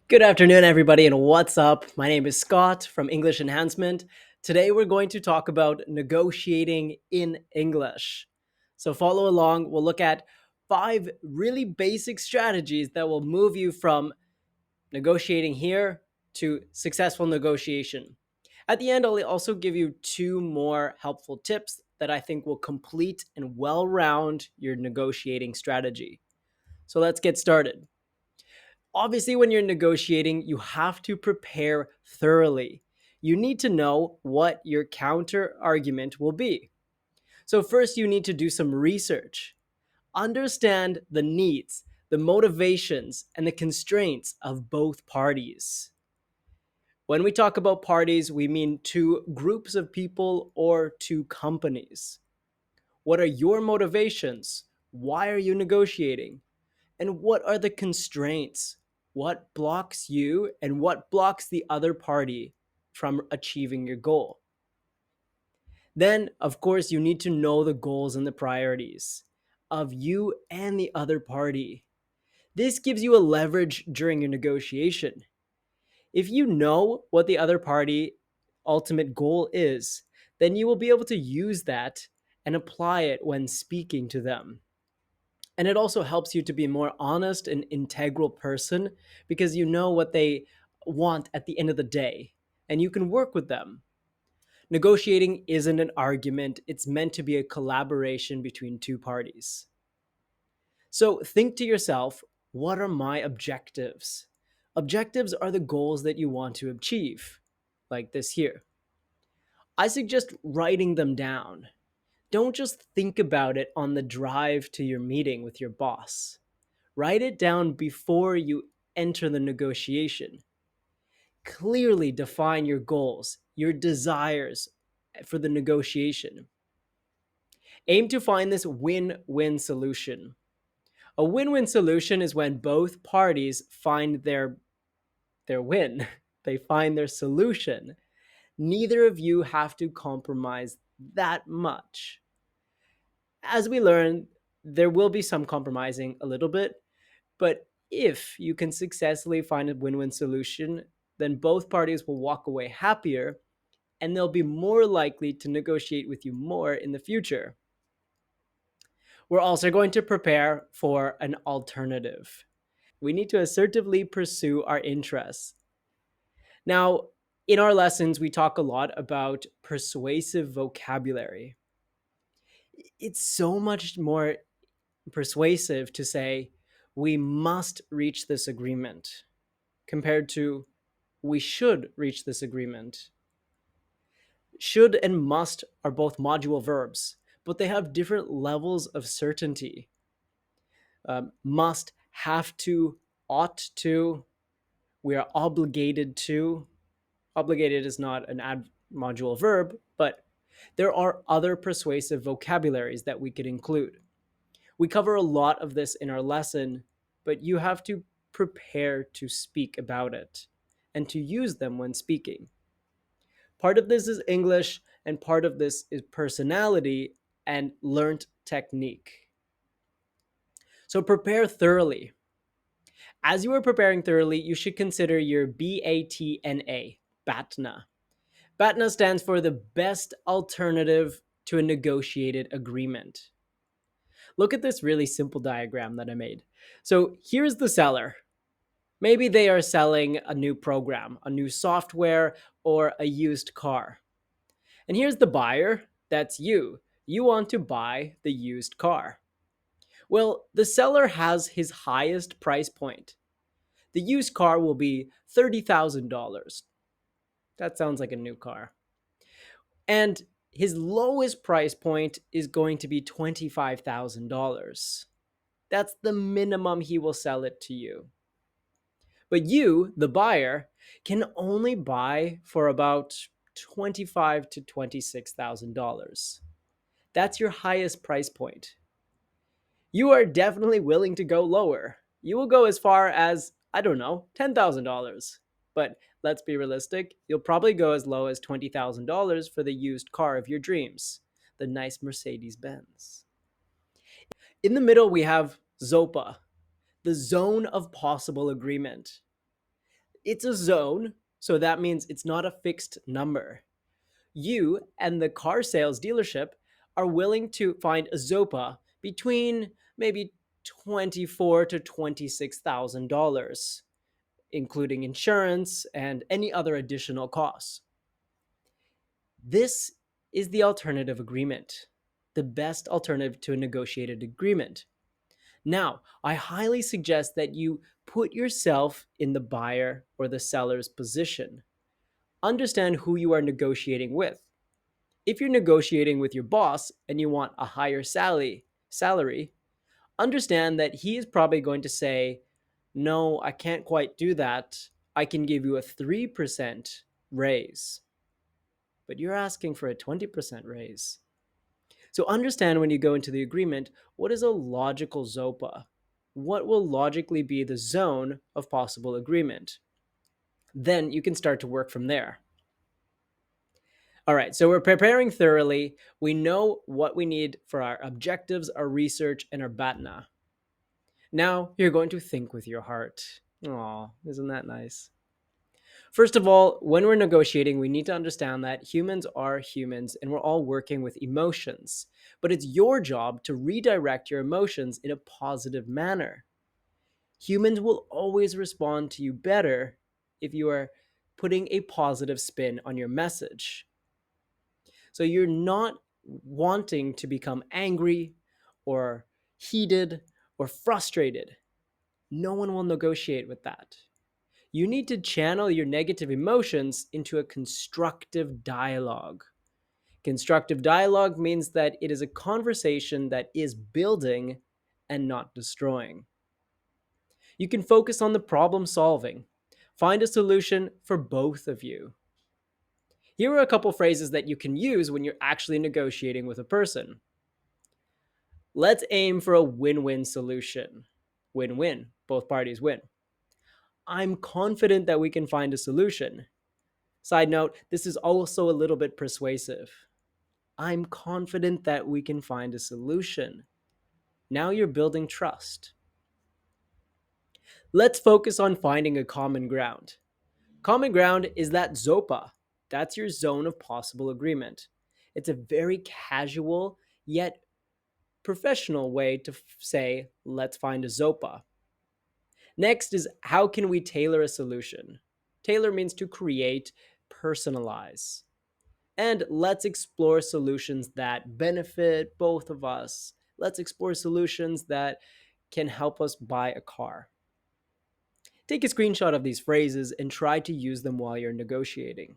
Good afternoon, everybody, and what's up? My name is Scott from English Enhancement. Today, we're going to talk about negotiating in English. So, follow along. We'll look at five really basic strategies that will move you from negotiating here to successful negotiation. At the end, I'll also give you two more helpful tips that I think will complete and well round your negotiating strategy. So, let's get started. Obviously, when you're negotiating, you have to prepare thoroughly. You need to know what your counter argument will be. So, first, you need to do some research. Understand the needs, the motivations, and the constraints of both parties. When we talk about parties, we mean two groups of people or two companies. What are your motivations? Why are you negotiating? And what are the constraints? What blocks you and what blocks the other party from achieving your goal? Then, of course, you need to know the goals and the priorities of you and the other party. This gives you a leverage during your negotiation. If you know what the other party ultimate goal is, then you will be able to use that and apply it when speaking to them. And it also helps you to be a more honest and integral person because you know what they want at the end of the day and you can work with them. Negotiating isn't an argument, it's meant to be a collaboration between two parties. So think to yourself, what are my objectives? Objectives are the goals that you want to achieve, like this here. I suggest writing them down. Don't just think about it on the drive to your meeting with your boss. Write it down before you enter the negotiation. Clearly define your goals, your desires for the negotiation. Aim to find this win win solution. A win win solution is when both parties find their win, they find their solution. Neither of you have to compromise that much. As we learn, there will be some compromising a little bit, but if you can successfully find a win win solution, then both parties will walk away happier and they'll be more likely to negotiate with you more in the future. We're also going to prepare for an alternative. We need to assertively pursue our interests. Now, in our lessons, we talk a lot about persuasive vocabulary. It's so much more persuasive to say, we must reach this agreement compared to we should reach this agreement. Should and must are both module verbs, but they have different levels of certainty. Must, have to, ought to, we are obligated to. Obligated is not an module verb, but there are other persuasive vocabularies that we could include. We cover a lot of this in our lesson, but you have to prepare to speak about it and to use them when speaking. Part of this is English, and part of this is personality and learnt technique. So prepare thoroughly. As you are preparing thoroughly, you should consider your BATNA, BATNA. BATNA stands for the best alternative to a negotiated agreement. Look at this really simple diagram that I made. So here's the seller. Maybe they are selling a new program, a new software, or a used car. And here's the buyer. That's you. You want to buy the used car. Well, the seller has his highest price point. The used car will be $30,000. That sounds like a new car. And his lowest price point is going to be $25,000. That's the minimum he will sell it to you. But you, the buyer, can only buy for about $25,000 to $26,000. That's your highest price point. You are definitely willing to go lower. You will go as far as, I don't know, $10,000. But let's be realistic, you'll probably go as low as $20,000 for the used car of your dreams, the nice Mercedes Benz. In the middle, we have ZOPA, the zone of possible agreement. It's a zone, so that means it's not a fixed number. You and the car sales dealership are willing to find a Zopa between maybe 24 to $26,000, including insurance and any other additional costs. This is the alternative agreement, the best alternative to a negotiated agreement. Now, I highly suggest that you put yourself in the buyer or the seller's position. Understand who you are negotiating with. If you're negotiating with your boss and you want a higher salary, understand that he is probably going to say, "No, I can't quite do that. I can give you a 3% raise." But you're asking for a 20% raise. So understand when you go into the agreement, what is a logical ZOPA? What will logically be the zone of possible agreement? Then you can start to work from there. All right, so we're preparing thoroughly. We know what we need for our objectives, our research, and our BATNA. Now you're going to think with your heart. Aw, isn't that nice? First of all, when we're negotiating, we need to understand that humans are humans and we're all working with emotions. But it's your job to redirect your emotions in a positive manner. Humans will always respond to you better if you are putting a positive spin on your message. So you're not wanting to become angry or heated or frustrated. No one will negotiate with that. You need to channel your negative emotions into a constructive dialogue. Constructive dialogue means that it is a conversation that is building and not destroying. You can focus on the problem solving. Find a solution for both of you. Here are a couple phrases that you can use when you're actually negotiating with a person. Let's aim for a win-win solution. Win-win. Both parties win. I'm confident that we can find a solution. Side note, this is also a little bit persuasive. I'm confident that we can find a solution. Now you're building trust. Let's focus on finding a common ground. Common ground is that ZOPA. That's your zone of possible agreement. It's a very casual yet professional way to say, let's find a ZOPA. Next is how can we tailor a solution? Tailor means to create, personalize. And let's explore solutions that benefit both of us. Let's explore solutions that can help us buy a car. Take a screenshot of these phrases and try to use them while you're negotiating.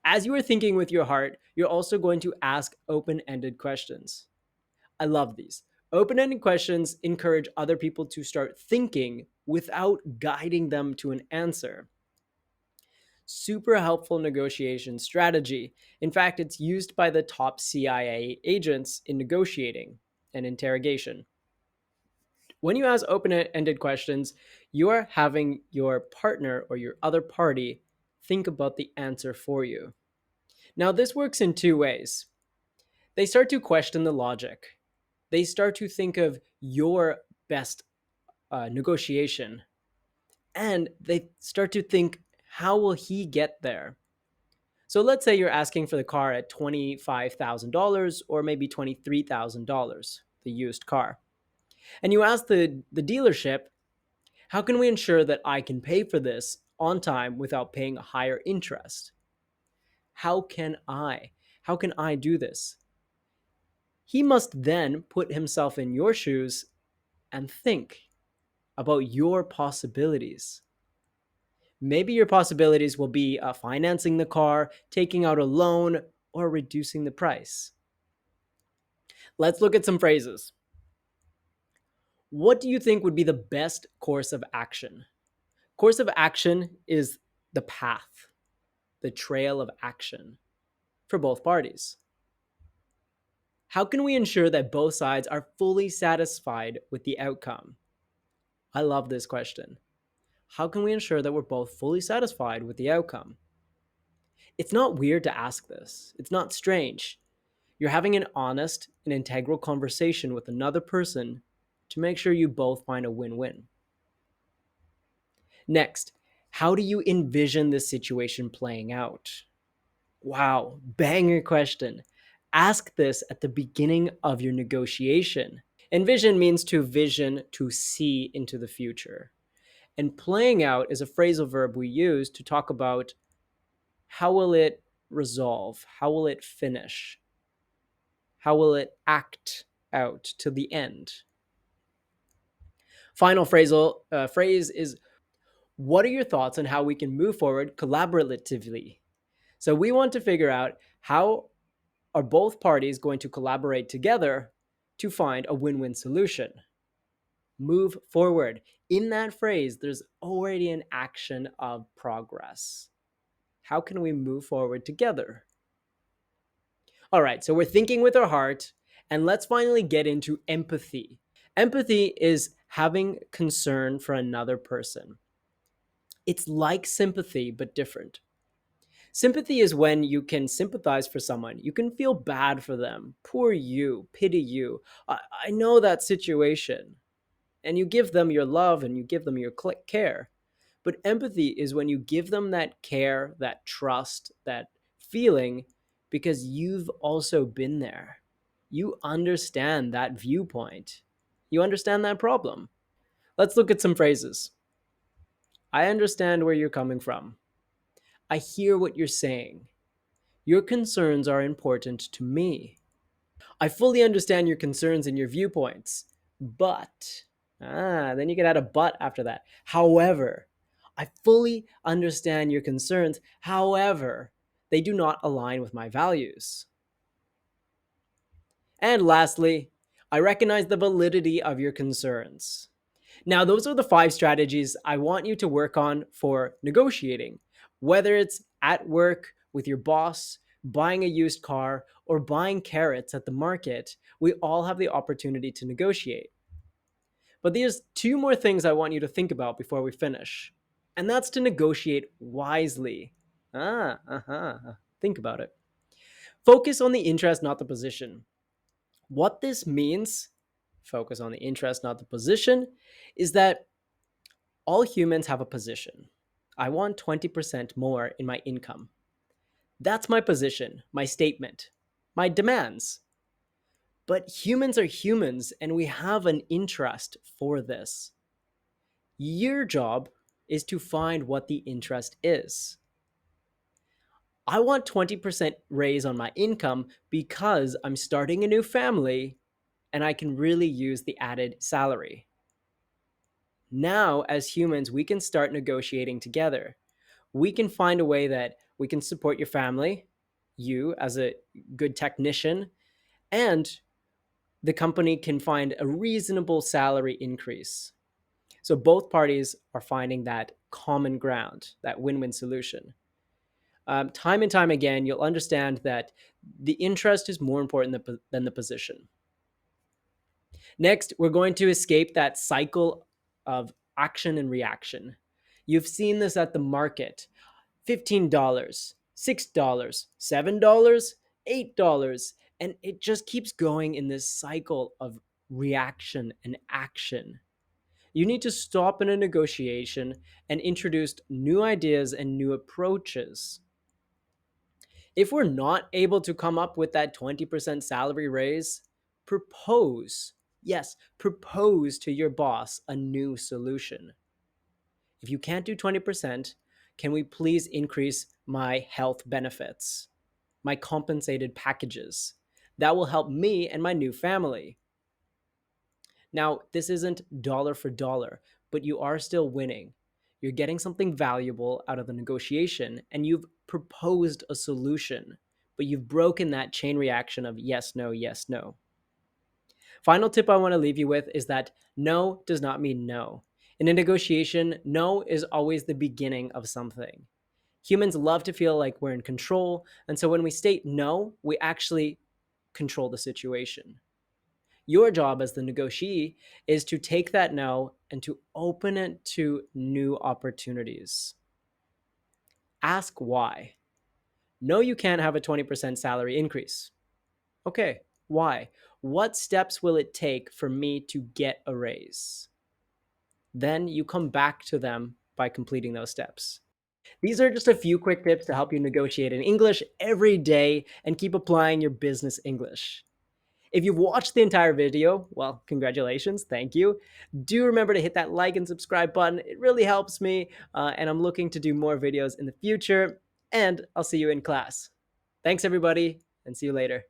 As you are thinking with your heart, you're also going to ask open ended questions. I love these. Open ended questions encourage other people to start thinking without guiding them to an answer. Super helpful negotiation strategy. In fact, it's used by the top CIA agents in negotiating and interrogation. When you ask open ended questions, you are having your partner or your other party think about the answer for you. Now, this works in two ways. They start to question the logic, they start to think of your best negotiation, and they start to think, how will he get there? So let's say you're asking for the car at $25,000 or maybe $23,000, the used car. And you ask the dealership, how can we ensure that I can pay for this on time without paying a higher interest? How can I? How can I do this? He must then put himself in your shoes and think about your possibilities. Maybe your possibilities will be financing the car, taking out a loan, or reducing the price. Let's look at some phrases. What do you think would be the best course of action? Course of action is the path, the trail of action for both parties. How can we ensure that both sides are fully satisfied with the outcome? I love this question. How can we ensure that we're both fully satisfied with the outcome? It's not weird to ask this. It's not strange. You're having an honest and integral conversation with another person to make sure you both find a win-win. Next, how do you envision this situation playing out? Wow, banger question. Ask this at the beginning of your negotiation. Envision means to vision, to see into the future. And playing out is a phrasal verb we use to talk about how will it resolve? How will it finish? How will it act out to the end? Final phrase is, what are your thoughts on how we can move forward collaboratively? So we want to figure out how are both parties going to collaborate together to find a win-win solution. Move forward. In that phrase, there's already an action of progress. How can we move forward together? All right, so we're thinking with our heart, and let's finally get into empathy. Empathy is having concern for another person. It's like sympathy, but different. Sympathy is when you can sympathize for someone. You can feel bad for them. Poor you, pity you. I know that situation. And you give them your love and you give them your care. But empathy is when you give them that care, that trust, that feeling, because you've also been there. You understand that viewpoint. You understand that problem. Let's look at some phrases. I understand where you're coming from. I hear what you're saying. Your concerns are important to me. I fully understand your concerns and your viewpoints, but, then you can add a but after that. However, I fully understand your concerns. However, they do not align with my values. And lastly, I recognize the validity of your concerns. Now, those are the 5 strategies I want you to work on for negotiating, whether it's at work, with your boss, buying a used car, or buying carrots at the market. We all have the opportunity to negotiate. But there's 2 more things I want you to think about before we finish, and that's to negotiate wisely. Think about it. Focus on the interest, not the position. What this means, focus on the interest, not the position, is that all humans have a position. I want 20% more in my income. That's my position, my statement, my demands. But humans are humans and we have an interest for this. Your job is to find what the interest is. I want 20% raise on my income because I'm starting a new family and I can really use the added salary. Now, as humans, we can start negotiating together. We can find a way that we can support your family, you as a good technician, and the company can find a reasonable salary increase. So both parties are finding that common ground, that win-win solution. Time and time again, you'll understand that the interest is more important than the position. Next, we're going to escape that cycle of action and reaction. You've seen this at the market. $15, $6, $7, $8, and it just keeps going in this cycle of reaction and action. You need to stop in a negotiation and introduce new ideas and new approaches. If we're not able to come up with that 20% salary raise, propose. Yes, propose to your boss a new solution. If you can't do 20%, can we please increase my health benefits, my compensated packages? That will help me and my new family. Now, this isn't dollar for dollar, but you are still winning. You're getting something valuable out of the negotiation, and you've proposed a solution, but you've broken that chain reaction of yes, no, yes, no. Final tip I want to leave you with is that no does not mean no. In a negotiation, no is always the beginning of something. Humans love to feel like we're in control, and so when we state no, we actually control the situation. Your job as the negotiee is to take that no and to open it to new opportunities. Ask why. No, you can't have a 20% salary increase. Okay, why? What steps will it take for me to get a raise? Then you come back to them by completing those steps. These are just a few quick tips to help you negotiate in English every day and keep applying your business English. If you've watched the entire video, well, congratulations, thank you. Do remember to hit that like and subscribe button. It really helps me, and I'm looking to do more videos in the future, and I'll see you in class. Thanks, everybody, and see you later.